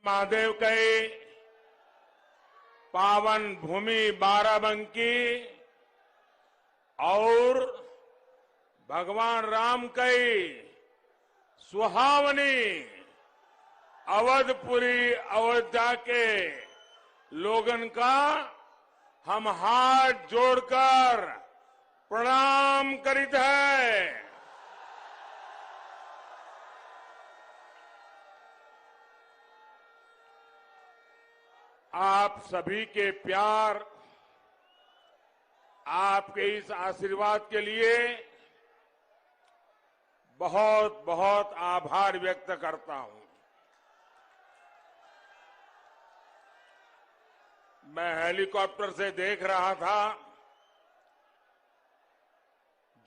महादेव के पावन भूमि बाराबंकी और भगवान राम की सुहावनी अवधपुरी अयोध्या के लोगन का हम हाथ जोड़कर प्रणाम करित है। आप सभी के प्यार, आपके इस आशीर्वाद के लिए बहुत बहुत आभार व्यक्त करता हूं। मैं हेलीकॉप्टर से देख रहा था,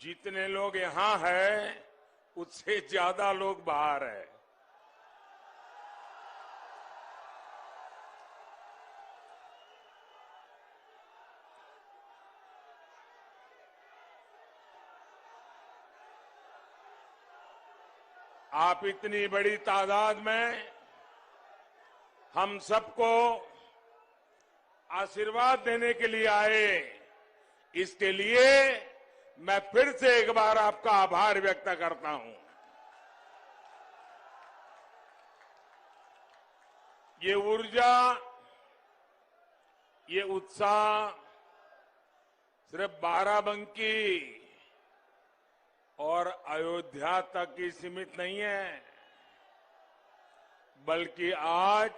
जितने लोग यहां हैं उससे ज्यादा लोग बाहर हैं। आप इतनी बड़ी तादाद में हम सबको आशीर्वाद देने के लिए आए, इसके लिए मैं फिर से एक बार आपका आभार व्यक्त करता हूं। ये ऊर्जा, ये उत्साह सिर्फ बाराबंकी और अयोध्या तक ही सीमित नहीं है, बल्कि आज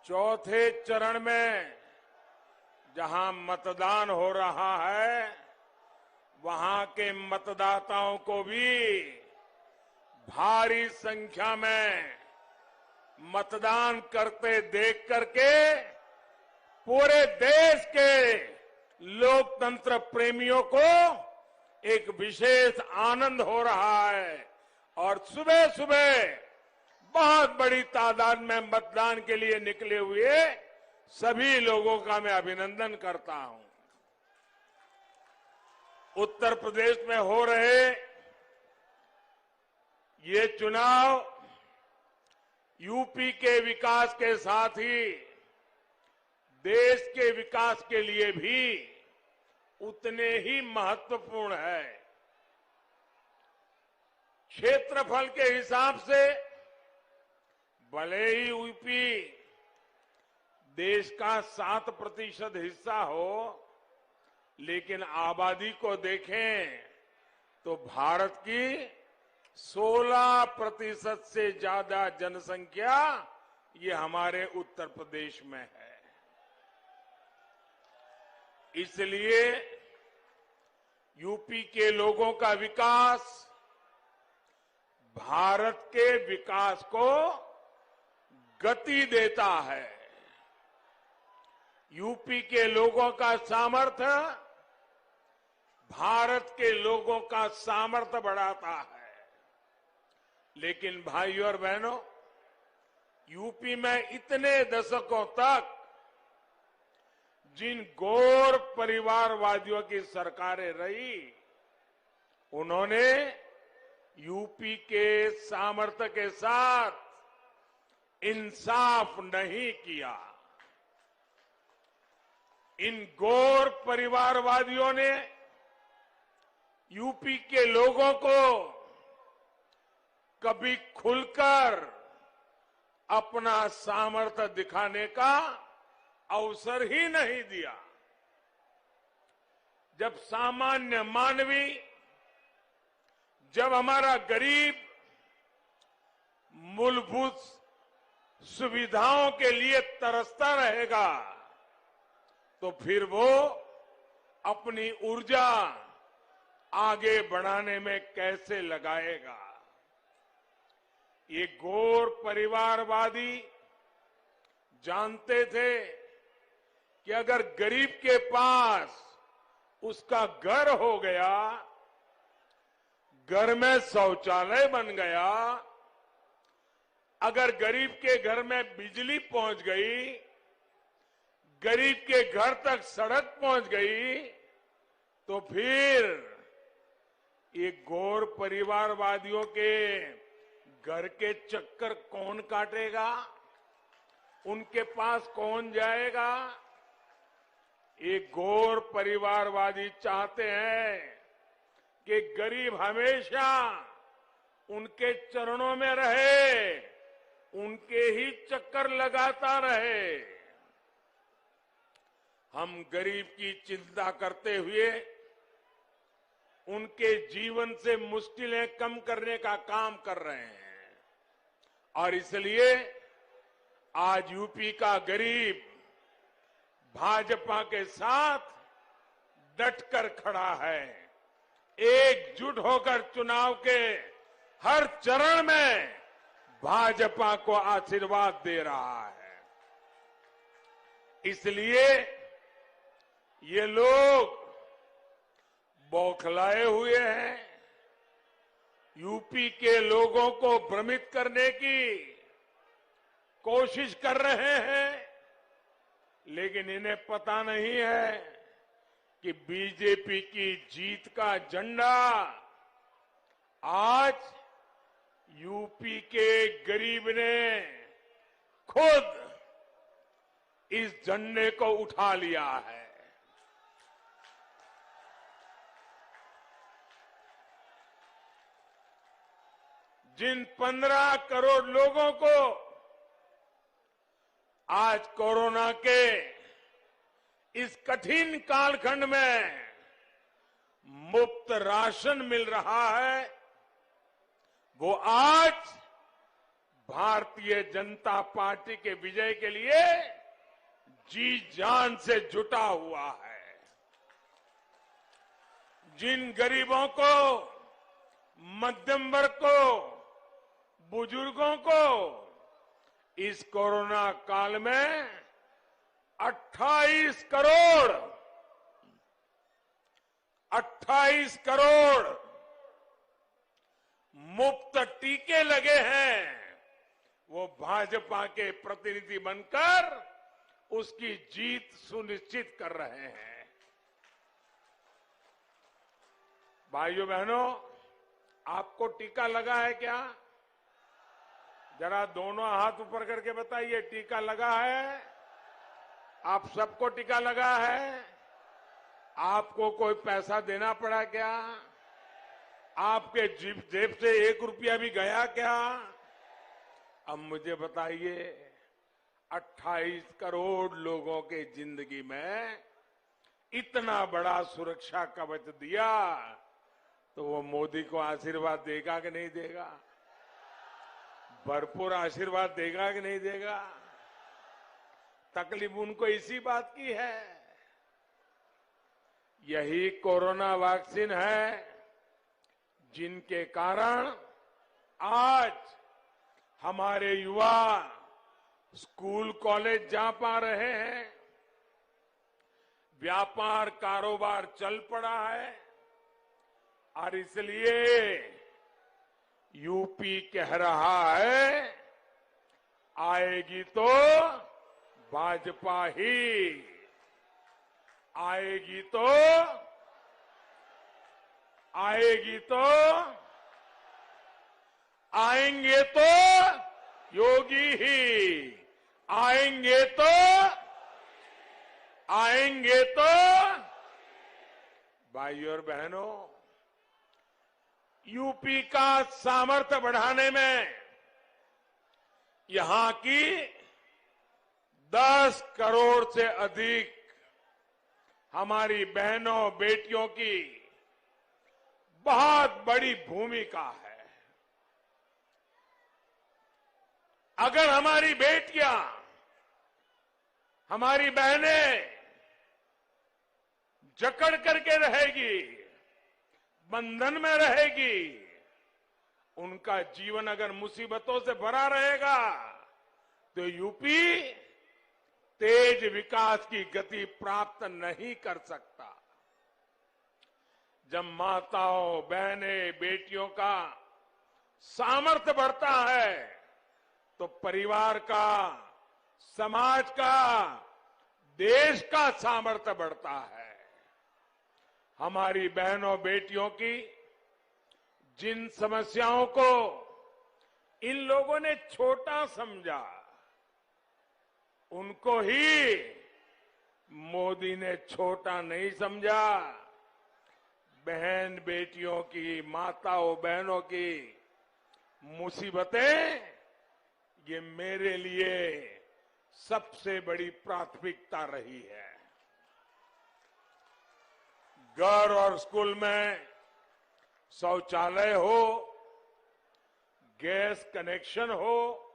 चौथे चरण में जहां मतदान हो रहा है, वहां के मतदाताओं को भी भारी संख्या में मतदान करते देख करके पूरे देश के लोकतंत्र प्रेमियों को एक विशेष आनंद हो रहा है और सुबह सुबह बहुत बड़ी तादाद में मतदान के लिए निकले हुए सभी लोगों का मैं अभिनंदन करता हूं। उत्तर प्रदेश में हो रहे ये चुनाव यूपी के विकास के साथ ही देश के विकास के लिए भी उतने ही महत्वपूर्ण है। क्षेत्रफल के हिसाब से भले ही यूपी देश का 7% हिस्सा हो, लेकिन आबादी को देखें तो भारत की 16% से ज्यादा जनसंख्या ये हमारे उत्तर प्रदेश में है। इसलिए यूपी के लोगों का विकास भारत के विकास को गति देता है। यूपी के लोगों का सामर्थ्य भारत के लोगों का सामर्थ्य बढ़ाता है। लेकिन भाइयों और बहनों, यूपी में इतने दशकों तक जिन गौर परिवारवादियों की सरकारें रही, उन्होंने यूपी के सामर्थ्य के साथ इंसाफ नहीं किया। इन गौर परिवारवादियों ने यूपी के लोगों को कभी खुलकर अपना सामर्थ्य दिखाने का अवसर ही नहीं दिया। जब सामान्य मानवी, जब हमारा गरीब मूलभूत सुविधाओं के लिए तरसता रहेगा, तो फिर वो अपनी ऊर्जा आगे बढ़ाने में कैसे लगाएगा। ये गौर परिवारवादी जानते थे कि अगर गरीब के पास उसका घर हो गया, घर में शौचालय बन गया, अगर गरीब के घर में बिजली पहुंच गई, गरीब के घर तक सड़क पहुंच गई, तो फिर ये गौर परिवारवादियों के घर के चक्कर कौन काटेगा? उनके पास कौन जाएगा? एक घोर परिवारवादी चाहते हैं कि गरीब हमेशा उनके चरणों में रहे, उनके ही चक्कर लगाता रहे। हम गरीब की चिंता करते हुए उनके जीवन से मुश्किलें कम करने का काम कर रहे हैं और इसलिए आज यूपी का गरीब भाजपा के साथ डटकर खड़ा है, एकजुट होकर चुनाव के हर चरण में भाजपा को आशीर्वाद दे रहा है। इसलिए ये लोग बौखलाए हुए हैं, यूपी के लोगों को भ्रमित करने की कोशिश कर रहे हैं, लेकिन इन्हें पता नहीं है कि बीजेपी की जीत का झंडा आज यूपी के गरीब ने खुद इस झंडे को उठा लिया है। जिन 15 करोड़ लोगों को आज कोरोना के इस कठिन कालखंड में मुफ्त राशन मिल रहा है, वो आज भारतीय जनता पार्टी के विजय के लिए जी जान से जुटा हुआ है। जिन गरीबों को, मध्यम वर्ग को, बुजुर्गों को इस कोरोना काल में 28 करोड़ मुफ्त टीके लगे हैं, वो भाजपा के प्रतिनिधि बनकर उसकी जीत सुनिश्चित कर रहे हैं। भाइयों बहनों, आपको टीका लगा है क्या? जरा दोनों हाथ ऊपर करके बताइए, टीका लगा है? आप सबको टीका लगा है? आपको कोई पैसा देना पड़ा क्या? आपके जेब से 1 रुपया भी गया क्या? अब मुझे बताइए, 28 करोड़ लोगों के जिंदगी में इतना बड़ा सुरक्षा कवच दिया, तो वो मोदी को आशीर्वाद देगा कि नहीं देगा? भरपूर आशीर्वाद देगा कि नहीं देगा? तकलीफ उनको इसी बात की है। यही कोरोना वैक्सीन है जिनके कारण आज हमारे युवा स्कूल कॉलेज जा पा रहे हैं, व्यापार कारोबार चल पड़ा है, और इसलिए यूपी कह रहा है, आएगी तो भाजपा ही, आएगी तो आएंगे तो योगी ही, आएंगे तो भाइयों और बहनों, यूपी का सामर्थ्य बढ़ाने में यहां की 10 करोड़ से अधिक हमारी बहनों बेटियों की बहुत बड़ी भूमिका है। अगर हमारी बेटियां, हमारी बहनें जकड़ करके रहेगी, बंधन में रहेगी, उनका जीवन अगर मुसीबतों से भरा रहेगा, तो यूपी तेज विकास की गति प्राप्त नहीं कर सकता। जब माताओं, बहनें, बेटियों का सामर्थ्य बढ़ता है, तो परिवार का, समाज का, देश का सामर्थ्य बढ़ता है। हमारी बहनों बेटियों की जिन समस्याओं को इन लोगों ने छोटा समझा, उनको ही मोदी ने छोटा नहीं समझा। बहन बेटियों की, माताओं बहनों की मुसीबतें ये मेरे लिए सबसे बड़ी प्राथमिकता रही है। घर और स्कूल में शौचालय हो, गैस कनेक्शन हो,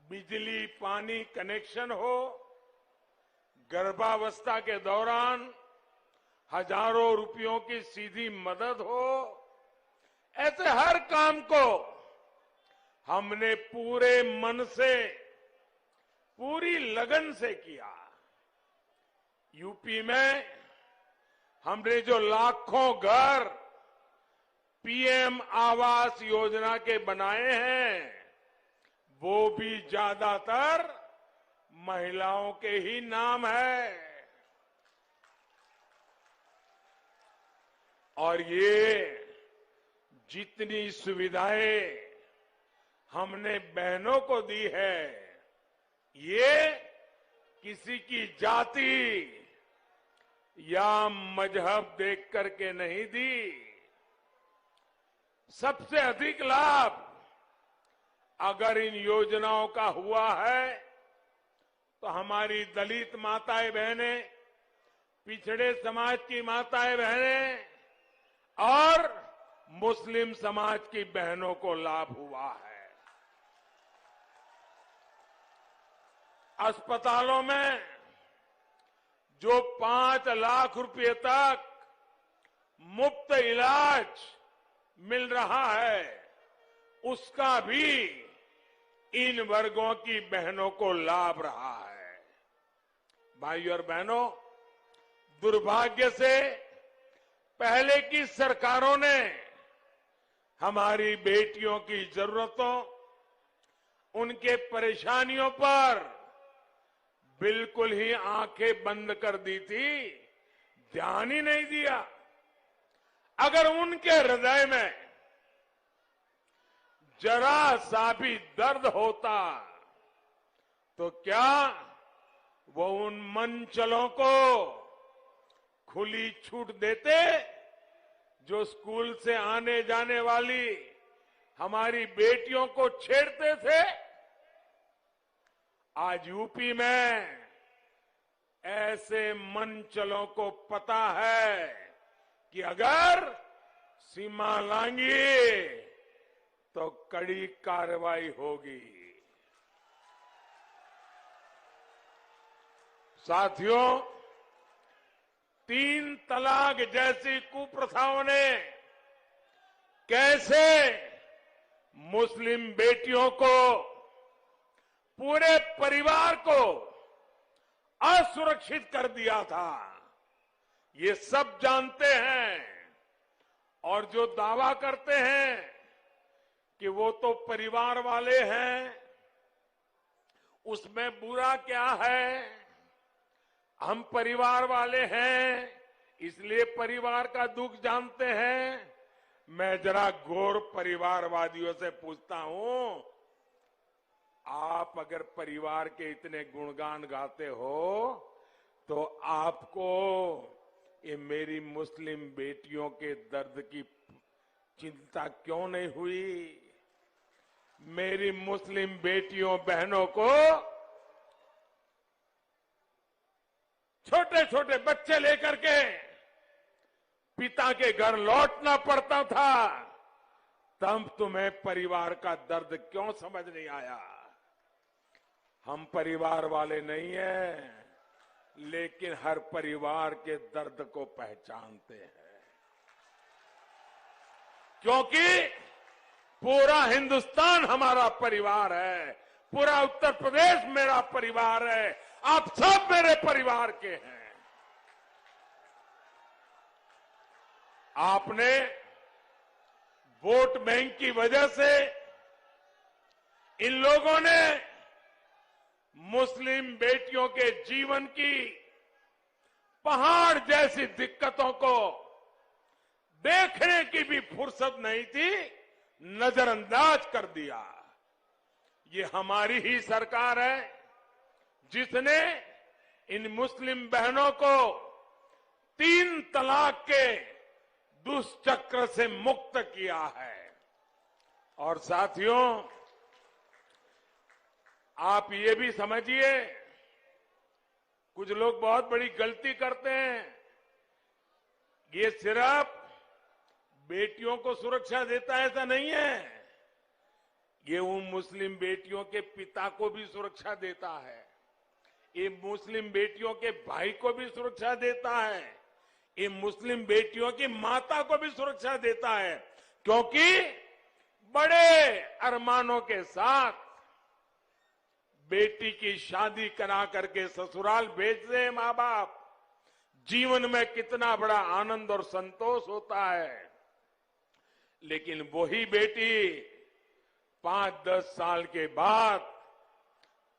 बिजली पानी कनेक्शन हो, गर्भावस्था के दौरान हजारों रुपयों की सीधी मदद हो, ऐसे हर काम को हमने पूरे मन से, पूरी लगन से किया। यूपी में हमने जो लाखों घर पीएम आवास योजना के बनाए हैं, वो भी ज्यादातर महिलाओं के ही नाम है। और ये जितनी सुविधाएं हमने बहनों को दी है, ये किसी की जाति या मजहब देख करके नहीं दी। सबसे अधिक लाभ अगर इन योजनाओं का हुआ है तो हमारी दलित माताएं बहनें, पिछड़े समाज की माताएं बहनें और मुस्लिम समाज की बहनों को लाभ हुआ है। अस्पतालों में जो 5 लाख रुपए तक मुफ्त इलाज मिल रहा है, उसका भी इन वर्गों की बहनों को लाभ रहा है। भाइयों और बहनों, दुर्भाग्य से पहले की सरकारों ने हमारी बेटियों की जरूरतों, उनके परेशानियों पर बिल्कुल ही आंखें बंद कर दी थी, ध्यान ही नहीं दिया। अगर उनके हृदय में जरा सा भी दर्द होता तो क्या वो उन मंचलों को खुली छूट देते जो स्कूल से आने जाने वाली हमारी बेटियों को छेड़ते थे? आज यूपी में ऐसे मंचलों को पता है कि अगर सीमा लांघी तो कड़ी कार्रवाई होगी। साथियों, 3 तलाक जैसी कुप्रथाओं ने कैसे मुस्लिम बेटियों को, पूरे परिवार को असुरक्षित कर दिया था, ये सब जानते हैं। और जो दावा करते हैं कि वो तो परिवार वाले हैं, उसमें बुरा क्या है? हम परिवार वाले हैं इसलिए परिवार का दुख जानते हैं। मैं जरा गौर परिवारवादियों से पूछता हूं, आप अगर परिवार के इतने गुणगान गाते हो तो आपको ये मेरी मुस्लिम बेटियों के दर्द की चिंता क्यों नहीं हुई? मेरी मुस्लिम बेटियों बहनों को छोटे छोटे बच्चे लेकर के पिता के घर लौटना पड़ता था, तब तुम्हें परिवार का दर्द क्यों समझ नहीं आया? हम परिवार वाले नहीं हैं, लेकिन हर परिवार के दर्द को पहचानते हैं, क्योंकि पूरा हिंदुस्तान हमारा परिवार है, पूरा उत्तर प्रदेश मेरा परिवार है, आप सब मेरे परिवार के हैं। आपने वोट बैंक की वजह से इन लोगों ने मुस्लिम बेटियों के जीवन की पहाड़ जैसी दिक्कतों को देखने की भी फुर्सत नहीं थी, नजरअंदाज कर दिया। ये हमारी ही सरकार है, जिसने इन मुस्लिम बहनों को 3 तलाक के दुष्चक्र से मुक्त किया है। और साथियों, आप ये भी समझिए, कुछ लोग बहुत बड़ी गलती करते हैं। ये सिर्फ बेटियों को सुरक्षा देता है ऐसा नहीं है, ये उन मुस्लिम बेटियों के पिता को भी सुरक्षा देता है, ये मुस्लिम बेटियों के भाई को भी सुरक्षा देता है, ये मुस्लिम बेटियों की माता को भी सुरक्षा देता है। क्योंकि बड़े अरमानों के साथ बेटी की शादी करा करके ससुराल भेजते हैं मां बाप, जीवन में कितना बड़ा आनंद और संतोष होता है। लेकिन वही बेटी 5-10 साल के बाद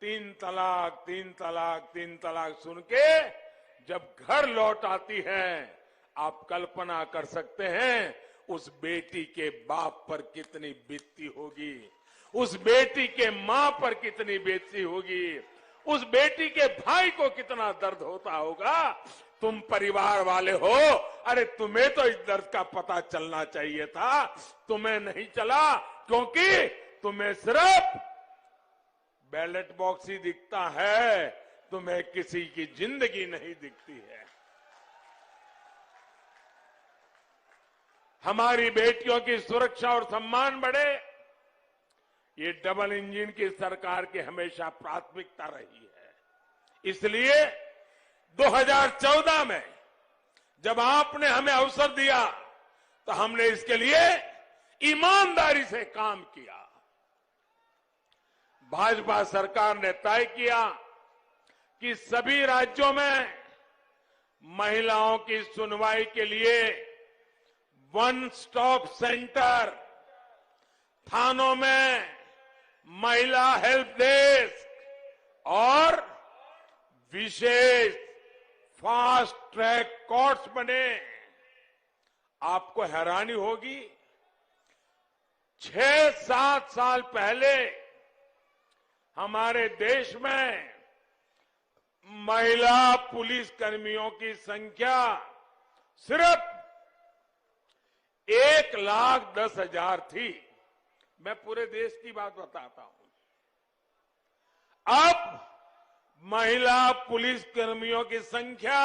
3 तलाक 3 तलाक 3 तलाक सुन के जब घर लौट आती है, आप कल्पना कर सकते हैं उस बेटी के बाप पर कितनी बीतती होगी, उस बेटी के मां पर कितनी बीतती होगी, उस बेटी के भाई को कितना दर्द होता होगा। तुम परिवार वाले हो, अरे तुम्हें तो इस दर्द का पता चलना चाहिए था, तुम्हें नहीं चला, क्योंकि तुम्हें सिर्फ बैलेट बॉक्स ही दिखता है, तुम्हें किसी की जिंदगी नहीं दिखती है। हमारी बेटियों की सुरक्षा और सम्मान बढ़े, ये डबल इंजन की सरकार की हमेशा प्राथमिकता रही है। इसलिए 2014 में जब आपने हमें अवसर दिया तो हमने इसके लिए ईमानदारी से काम किया। भाजपा सरकार ने तय किया कि सभी राज्यों में महिलाओं की सुनवाई के लिए वन स्टॉप सेंटर, थानों में महिला हेल्प डेस्क और विशेष फास्ट ट्रैक कोर्ट्स बने। आपको हैरानी होगी, 6-7 साल पहले हमारे देश में महिला पुलिस कर्मियों की संख्या सिर्फ 1,10,000 थी। मैं पूरे देश की बात बताता हूं। अब महिला पुलिस कर्मियों की संख्या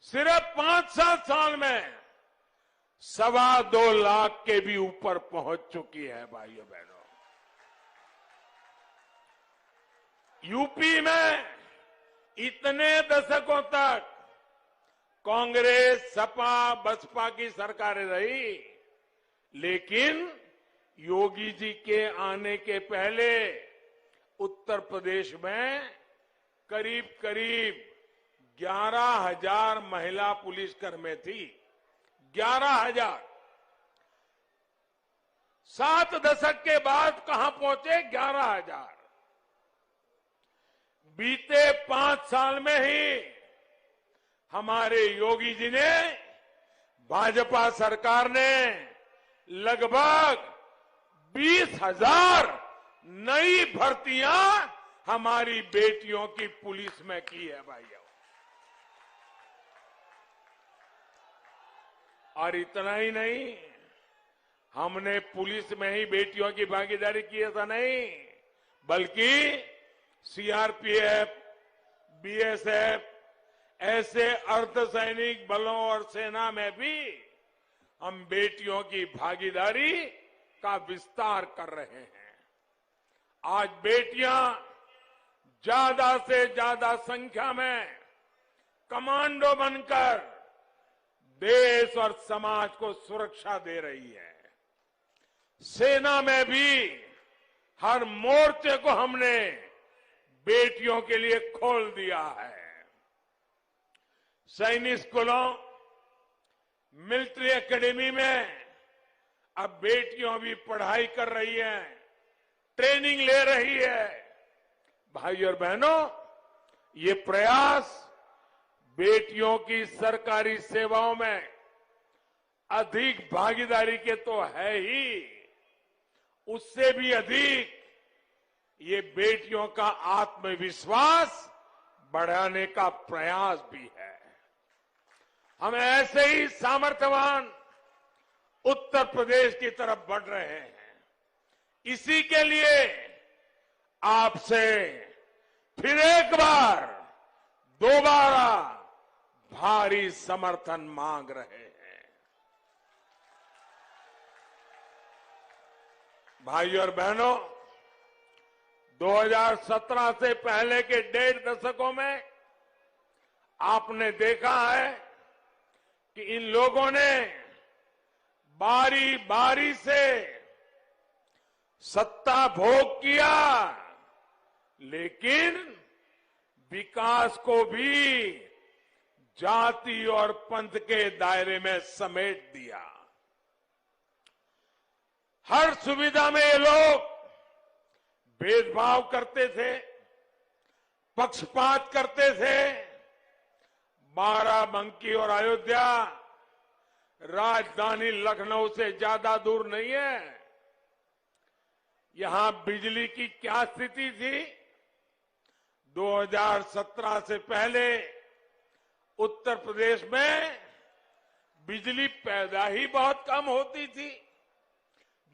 सिर्फ 5-7 साल में 2.25 लाख के भी ऊपर पहुंच चुकी है। भाइयों बहनों, यूपी में इतने दशकों तक कांग्रेस, सपा, बसपा की सरकारें रही, लेकिन योगी जी के आने के पहले उत्तर प्रदेश में करीब 11,000 महिला पुलिसकर्मी थी। 11,000। 7 दशक के बाद कहां पहुंचे? 11,000। बीते 5 साल में ही हमारे योगी जी ने, भाजपा सरकार ने लगभग 20,000 नई भर्तियां हमारी बेटियों की पुलिस में की है भाइयों। और इतना ही नहीं, हमने पुलिस में ही बेटियों की भागीदारी की ऐसा नहीं, बल्कि सीआरपीएफ, बीएसएफ ऐसे अर्धसैनिक बलों और सेना में भी हम बेटियों की भागीदारी का विस्तार कर रहे हैं। आज बेटियां ज्यादा से ज्यादा संख्या में कमांडो बनकर देश और समाज को सुरक्षा दे रही है। सेना में भी हर मोर्चे को हमने बेटियों के लिए खोल दिया है। सैनिक स्कूलों, मिलिट्री एकेडमी में अब बेटियां भी पढ़ाई कर रही हैं, ट्रेनिंग ले रही है। भाई और बहनों, ये प्रयास बेटियों की सरकारी सेवाओं में अधिक भागीदारी के तो है ही, उससे भी अधिक ये बेटियों का आत्मविश्वास बढ़ाने का प्रयास भी है। हम ऐसे ही सामर्थ्यवान उत्तर प्रदेश की तरफ बढ़ रहे हैं। इसी के लिए आपसे फिर एक बार दोबारा भारी समर्थन मांग रहे हैं। भाइयों और बहनों, 2017 से पहले के 1.5 दशकों में आपने देखा है कि इन लोगों ने बारी बारी से सत्ता भोग किया, लेकिन विकास को भी जाति और पंथ के दायरे में समेट दिया। हर सुविधा में ये लोग भेदभाव करते थे, पक्षपात करते थे। बाराबंकी और अयोध्या राजधानी लखनऊ से ज्यादा दूर नहीं है। यहां बिजली की क्या स्थिति थी? 2017 से पहले उत्तर प्रदेश में बिजली पैदा ही बहुत कम होती थी।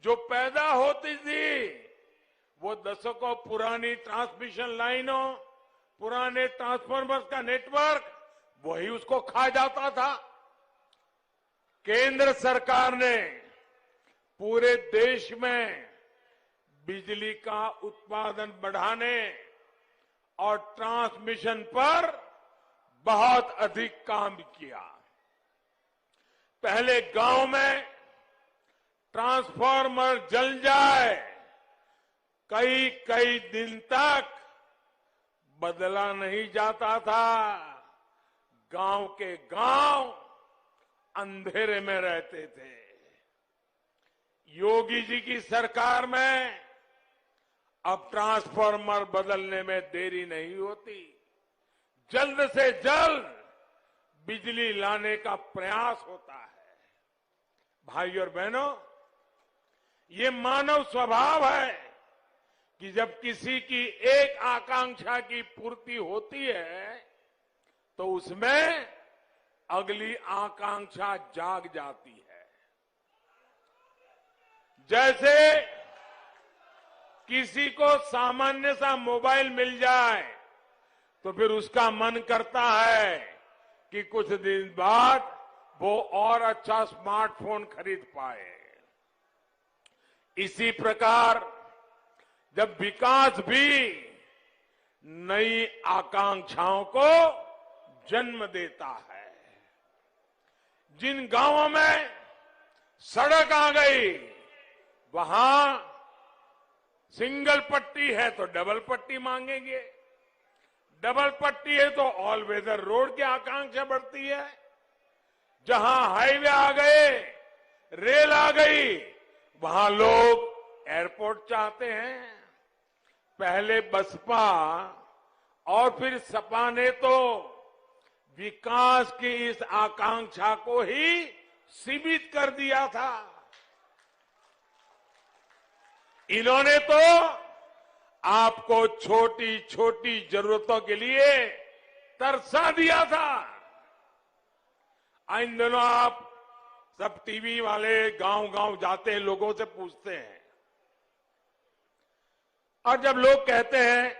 जो पैदा होती थी वो दशकों पुरानी ट्रांसमिशन लाइनों, पुराने ट्रांसफार्मर्स का नेटवर्क, वही उसको खा जाता था। केंद्र सरकार ने पूरे देश में बिजली का उत्पादन बढ़ाने और ट्रांसमिशन पर बहुत अधिक काम किया। पहले गांव में ट्रांसफार्मर जल जाए, कई कई दिन तक बदला नहीं जाता था। गांव के गांव अंधेरे में रहते थे। योगी जी की सरकार में अब ट्रांसफार्मर बदलने में देरी नहीं होती। जल्द से जल्द बिजली लाने का प्रयास होता है। भाइयों और बहनों, ये मानव स्वभाव है कि जब किसी की एक आकांक्षा की पूर्ति होती है तो उसमें अगली आकांक्षा जाग जाती है। जैसे किसी को सामान्य सा मोबाइल मिल जाए तो फिर उसका मन करता है कि कुछ दिन बाद वो और अच्छा स्मार्टफोन खरीद पाए। इसी प्रकार जब विकास भी नई आकांक्षाओं को जन्म देता है। जिन गांवों में सड़क आ गई, वहां सिंगल पट्टी है तो डबल पट्टी मांगेंगे, डबल पट्टी है तो ऑल वेदर रोड की आकांक्षा बढ़ती है। जहां हाईवे आ गए, रेल आ गई, वहां लोग एयरपोर्ट चाहते हैं। पहले बसपा और फिर सपा ने तो विकास की इस आकांक्षा को ही सीमित कर दिया था। इन्होंने तो आपको छोटी छोटी जरूरतों के लिए तरसा दिया था। इन दिनों आप सब टीवी वाले गांव गांव जाते हैं, लोगों से पूछते हैं, और जब लोग कहते हैं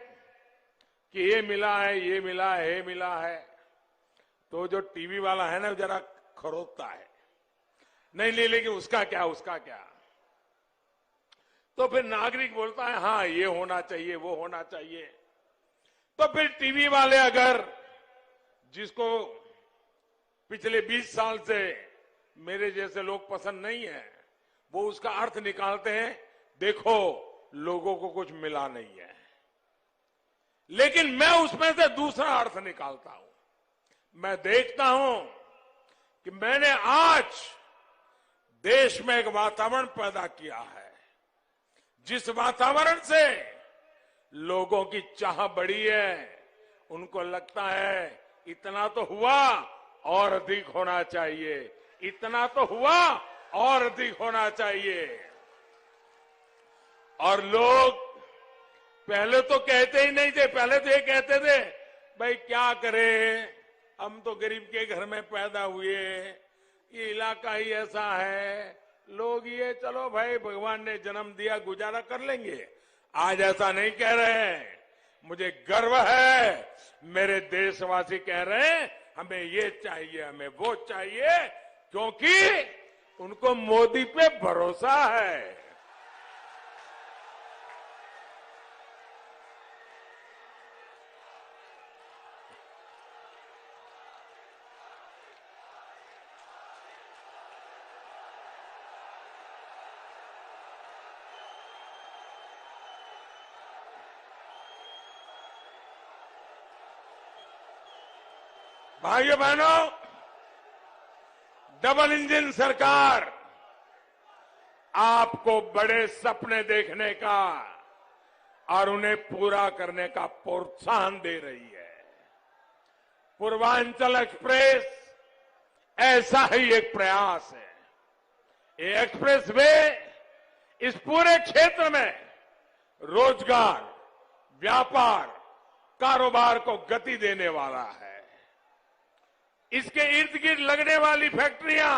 कि ये मिला है, ये मिला है, ये मिला है, तो जो टीवी वाला है ना जरा खरोदता है, नहीं ले, लेकिन उसका क्या, उसका क्या। तो फिर नागरिक बोलता है हाँ ये होना चाहिए, वो होना चाहिए। तो फिर टीवी वाले अगर जिसको पिछले 20 साल से मेरे जैसे लोग पसंद नहीं है, वो उसका अर्थ निकालते हैं, देखो लोगों को कुछ मिला नहीं है। लेकिन मैं उसमें से दूसरा अर्थ निकालता हूं। मैं देखता हूं कि मैंने आज देश में एक वातावरण पैदा किया है, जिस वातावरण से लोगों की चाह बढ़ी है। उनको लगता है इतना तो हुआ और अधिक होना चाहिए, इतना तो हुआ और अधिक होना चाहिए। और लोग पहले तो कहते ही नहीं थे। पहले तो ये कहते थे भाई क्या करें, हम तो गरीब के घर में पैदा हुए, ये इलाका ही ऐसा है, लोग ये चलो भाई भगवान ने जन्म दिया गुजारा कर लेंगे। आज ऐसा नहीं कह रहे हैं। मुझे गर्व है, मेरे देशवासी कह रहे हैं हमें ये चाहिए, हमें वो चाहिए, क्योंकि उनको मोदी पे भरोसा है। भाइयों बहनों, डबल इंजन सरकार आपको बड़े सपने देखने का और उन्हें पूरा करने का प्रोत्साहन दे रही है। पूर्वांचल एक्सप्रेस ऐसा ही एक प्रयास है। ये एक्सप्रेस वे इस पूरे क्षेत्र में रोजगार, व्यापार, कारोबार को गति देने वाला है। इसके इर्द गिर्द लगने वाली फैक्ट्रियां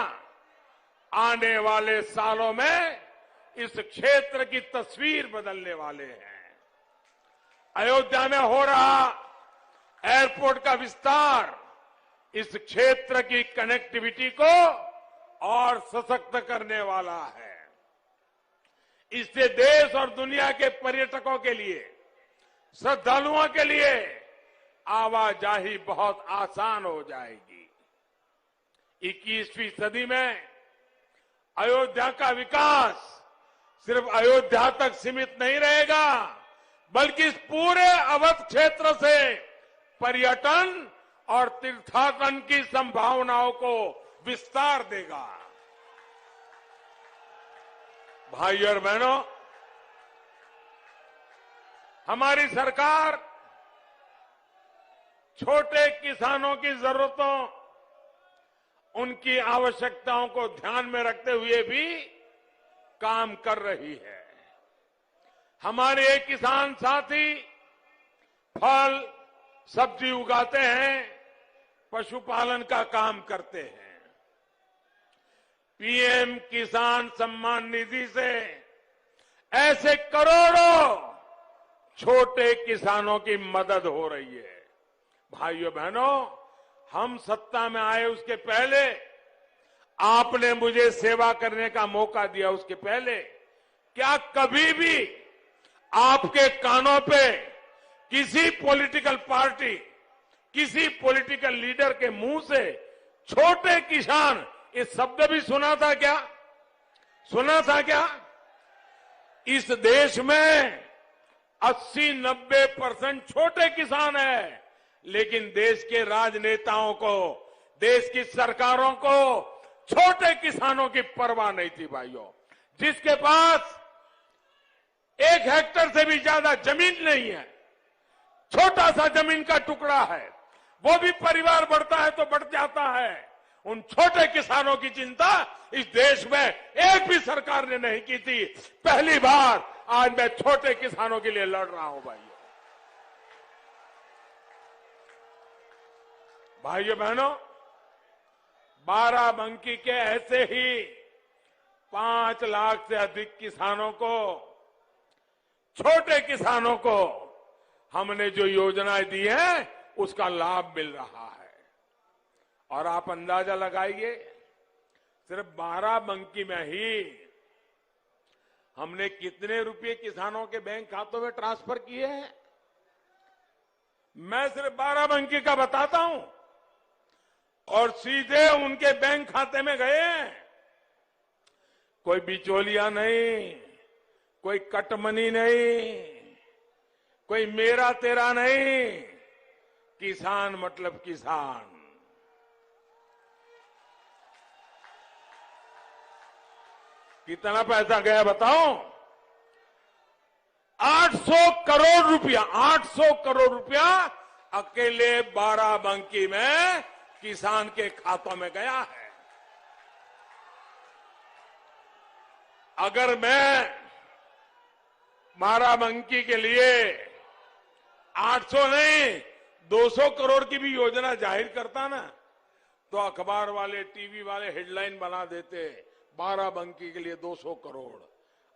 आने वाले सालों में इस क्षेत्र की तस्वीर बदलने वाले हैं। अयोध्या में हो रहा एयरपोर्ट का विस्तार इस क्षेत्र की कनेक्टिविटी को और सशक्त करने वाला है। इससे देश और दुनिया के पर्यटकों के लिए, श्रद्धालुओं के लिए आवाजाही बहुत आसान हो जाएगी। 21वीं सदी में अयोध्या का विकास सिर्फ अयोध्या तक सीमित नहीं रहेगा, बल्कि इस पूरे अवध क्षेत्र से पर्यटन और तीर्थाटन की संभावनाओं को विस्तार देगा। भाइयों और बहनों, हमारी सरकार छोटे किसानों की जरूरतों, उनकी आवश्यकताओं को ध्यान में रखते हुए भी काम कर रही है। हमारे एक किसान साथी फल, सब्जी उगाते हैं, पशुपालन का काम करते हैं। पीएम किसान सम्मान निधि से ऐसे करोड़ों छोटे किसानों की मदद हो रही है। भाइयों बहनों, हम सत्ता में आए उसके पहले, आपने मुझे सेवा करने का मौका दिया उसके पहले, क्या कभी भी आपके कानों पे किसी पॉलिटिकल पार्टी, किसी पॉलिटिकल लीडर के मुंह से छोटे किसान ये शब्द भी सुना था क्या? सुना था क्या? इस देश में 80-90% छोटे किसान हैं, लेकिन देश के राजनेताओं को, देश की सरकारों को छोटे किसानों की परवाह नहीं थी। भाइयों, जिसके पास 1 हेक्टेयर से भी ज्यादा जमीन नहीं है, छोटा सा जमीन का टुकड़ा है, वो भी परिवार बढ़ता है तो बढ़ जाता है, उन छोटे किसानों की चिंता इस देश में एक भी सरकार ने नहीं की थी। पहली बार आज मैं छोटे किसानों के लिए लड़ रहा हूं। भाइयों बहनों, बाराबंकी के ऐसे ही 5 लाख से अधिक किसानों को, छोटे किसानों को हमने जो योजनाएं दी हैं उसका लाभ मिल रहा है। और आप अंदाजा लगाइए, सिर्फ बाराबंकी में ही हमने कितने रुपए किसानों के बैंक खातों में ट्रांसफर किए हैं। मैं सिर्फ बाराबंकी का बताता हूं, और सीधे उनके बैंक खाते में गए हैं। कोई बिचौलिया नहीं, कोई कटमनी नहीं, कोई मेरा तेरा नहीं, किसान मतलब किसान। कितना पैसा गया बताओ? 800 करोड़ रुपया, 800 करोड़ रुपया अकेले बाराबंकी में किसान के खातों में गया है। अगर मैं बाराबंकी के लिए 800 नहीं 200 करोड़ की भी योजना जाहिर करता ना, तो अखबार वाले टीवी वाले हेडलाइन बना देते, बाराबंकी के लिए 200 करोड़।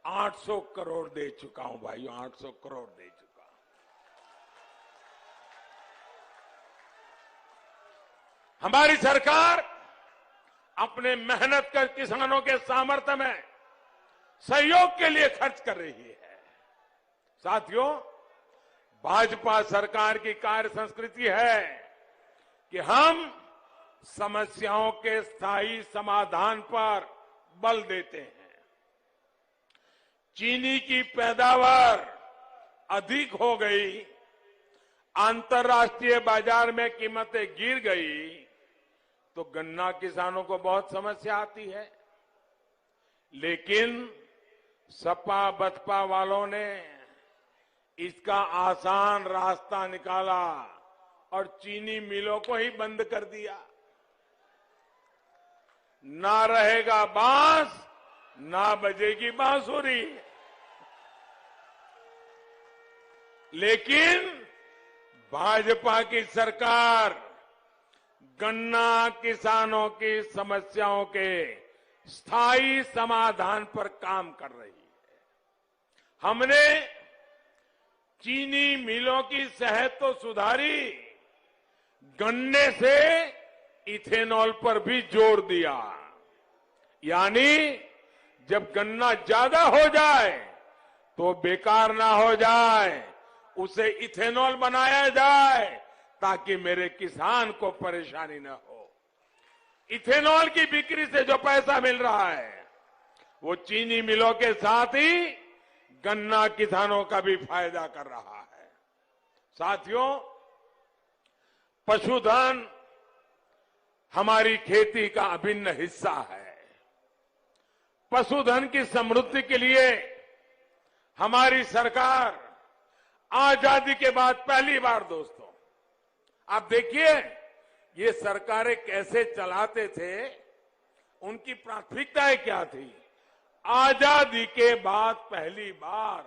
800 करोड़ दे चुका हूं भाइयों, 800 करोड़ दे चुका। हमारी सरकार अपने मेहनत कर किसानों के सामर्थ्य में सहयोग के लिए खर्च कर रही है। साथियों, भाजपा सरकार की कार्य संस्कृति है कि हम समस्याओं के स्थायी समाधान पर बल देते हैं। चीनी की पैदावार अधिक हो गई, अंतर्राष्ट्रीय बाजार में कीमतें गिर गई, तो गन्ना किसानों को बहुत समस्या आती है। लेकिन सपा बसपा वालों ने इसका आसान रास्ता निकाला और चीनी मिलों को ही बंद कर दिया। ना रहेगा बांस, ना बजेगी बांसुरी। लेकिन भाजपा की सरकार गन्ना किसानों की समस्याओं के स्थायी समाधान पर काम कर रही है। हमने चीनी मिलों की सेहत तो सुधारी, गन्ने से इथेनॉल पर भी जोर दिया। यानी जब गन्ना ज्यादा हो जाए तो बेकार ना हो जाए, उसे इथेनॉल बनाया जाए ताकि मेरे किसान को परेशानी न हो। इथेनॉल की बिक्री से जो पैसा मिल रहा है वो चीनी मिलों के साथ ही गन्ना किसानों का भी फायदा कर रहा है। साथियों, पशुधन हमारी खेती का अभिन्न हिस्सा है। पशुधन की समृद्धि के लिए हमारी सरकार आजादी के बाद पहली बार, दोस्तों आप देखिए ये सरकारें कैसे चलाते थे, उनकी प्राथमिकताएं क्या थी। आजादी के बाद पहली बार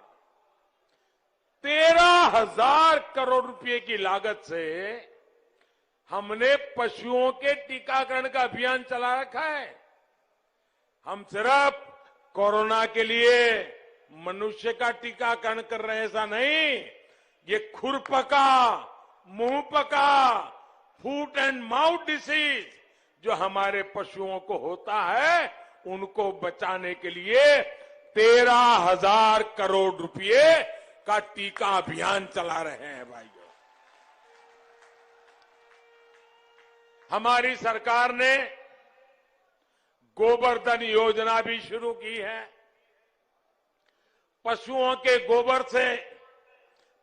13,000 करोड़ रुपए की लागत से हमने पशुओं के टीकाकरण का अभियान चला रखा है। हम सिर्फ कोरोना के लिए मनुष्य का टीकाकरण कर रहे हैं ऐसा नहीं, ये खुरपका, मुंहपका, फूट एंड माउथ डिसीज जो हमारे पशुओं को होता है, उनको बचाने के लिए 13,000 करोड़ रुपए का टीका अभियान चला रहे हैं भाइयों। हमारी सरकार ने गोबरधन योजना भी शुरू की है। पशुओं के गोबर से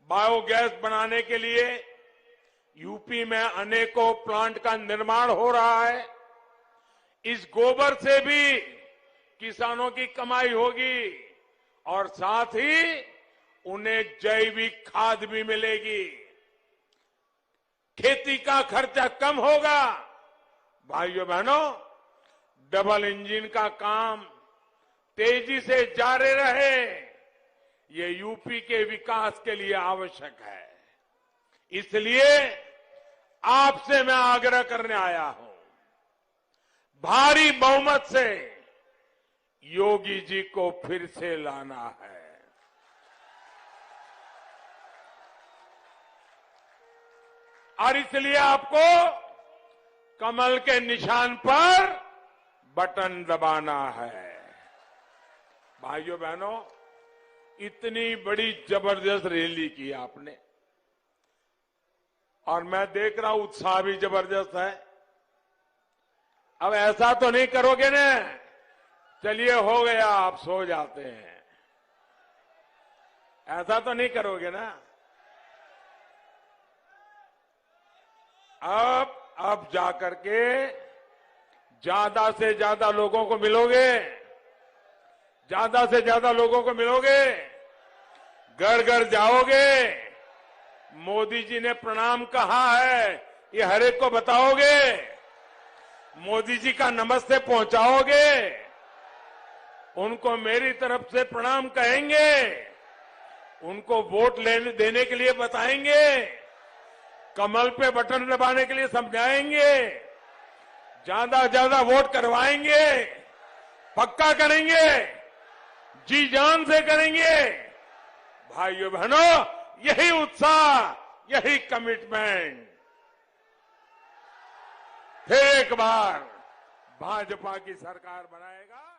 बायोगैस बनाने के लिए यूपी में अनेकों प्लांट का निर्माण हो रहा है। इस गोबर से भी किसानों की कमाई होगी और साथ ही उन्हें जैविक खाद भी मिलेगी। खेती का खर्चा कम होगा। भाइयों बहनों, डबल इंजन का काम तेजी से जारी रहे, ये यूपी के विकास के लिए आवश्यक है। इसलिए आपसे मैं आग्रह करने आया हूं, भारी बहुमत से योगी जी को फिर से लाना है। और इसलिए आपको कमल के निशान पर बटन दबाना है। भाइयों बहनों, इतनी बड़ी जबरदस्त रैली की आपने और मैं देख रहा हूं उत्साह भी जबरदस्त है। अब ऐसा तो नहीं करोगे ना, चलिए हो गया आप सो जाते हैं, ऐसा तो नहीं करोगे ना। अब जाकर के ज्यादा से ज्यादा लोगों को मिलोगे, ज्यादा से ज्यादा लोगों को मिलोगे, घर घर जाओगे, मोदी जी ने प्रणाम कहा है ये हर एक को बताओगे, मोदी जी का नमस्ते पहुंचाओगे, उनको मेरी तरफ से प्रणाम कहेंगे, उनको वोट देने के लिए बताएंगे, कमल पे बटन दबाने के लिए समझाएंगे, ज्यादा ज्यादा वोट करवाएंगे, पक्का करेंगे, जी जान से करेंगे। भाइयों बहनों, यही उत्साह, यही कमिटमेंट फिर एक बार भाजपा की सरकार बनाएगा।